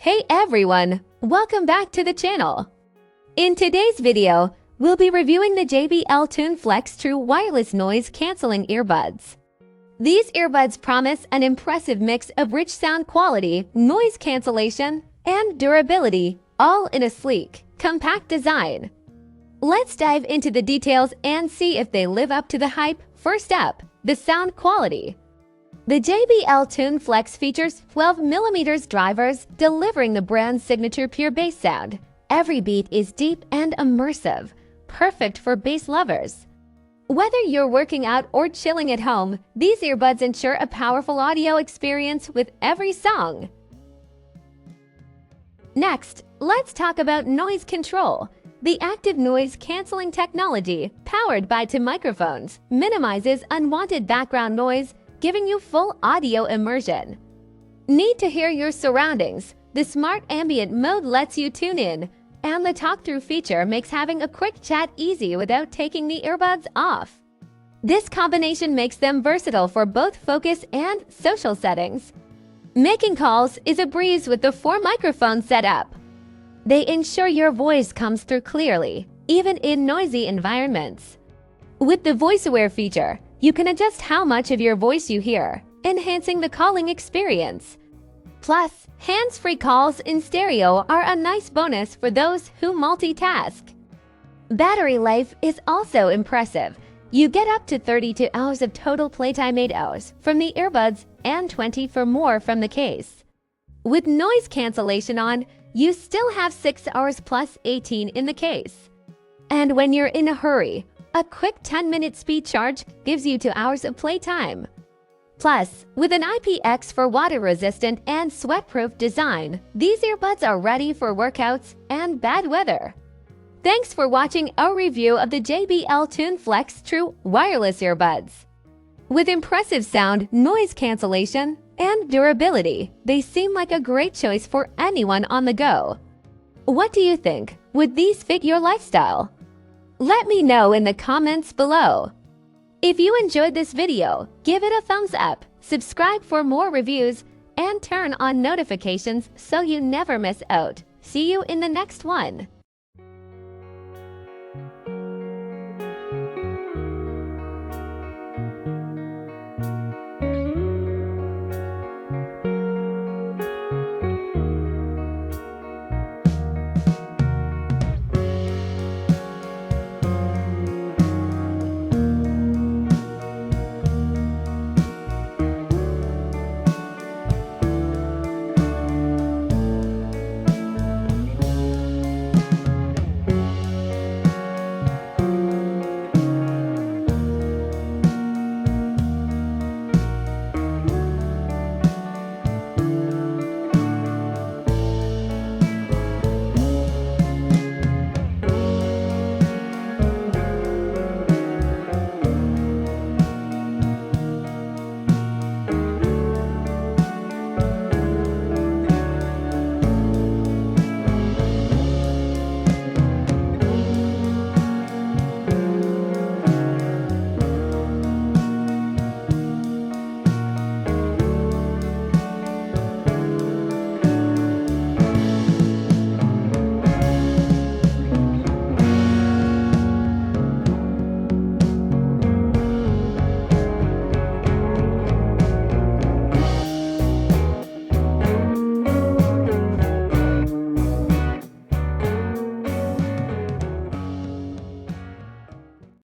Hey everyone, welcome back to the channel. In today's video, we'll be reviewing the JBL Tune Flex True Wireless Noise Cancelling Earbuds. These earbuds promise an impressive mix of rich sound quality, noise cancellation, and durability, all in a sleek, compact design. Let's dive into the details and see if they live up to the hype. First up, the sound quality. The JBL Tune Flex features 12mm drivers, delivering the brand's signature pure bass sound. Every beat is deep and immersive, perfect for bass lovers. Whether you're working out or chilling at home, these earbuds ensure a powerful audio experience with every song. Next, let's talk about noise control. The active noise cancelling technology, powered by two microphones, minimizes unwanted background noise, giving you full audio immersion. Need to hear your surroundings? The Smart Ambient mode lets you tune in, and the talk-through feature makes having a quick chat easy without taking the earbuds off. This combination makes them versatile for both focus and social settings. Making calls is a breeze with the 4 microphones set up. They ensure your voice comes through clearly, even in noisy environments. With the voice-aware feature, you can adjust how much of your voice you hear, enhancing the calling experience. Plus, hands-free calls in stereo are a nice bonus for those who multitask. Battery life is also impressive. You get up to 32 hours of total playtime, 8 hours from the earbuds and 20 for more from the case. With noise cancellation on, you still have 6 hours plus 18 in the case. And when you're in a hurry, a quick 10-minute speed charge gives you 2 hours of playtime. Plus, with an IPX4 water-resistant and sweat-proof design, these earbuds are ready for workouts and bad weather. Thanks for watching our review of the JBL Tune Flex True Wireless Earbuds. With impressive sound, noise cancellation, and durability, they seem like a great choice for anyone on the go. What do you think? Would these fit your lifestyle? Let me know in the comments below. If you enjoyed this video, give it a thumbs up, subscribe for more reviews, and turn on notifications so you never miss out. See you in the next one.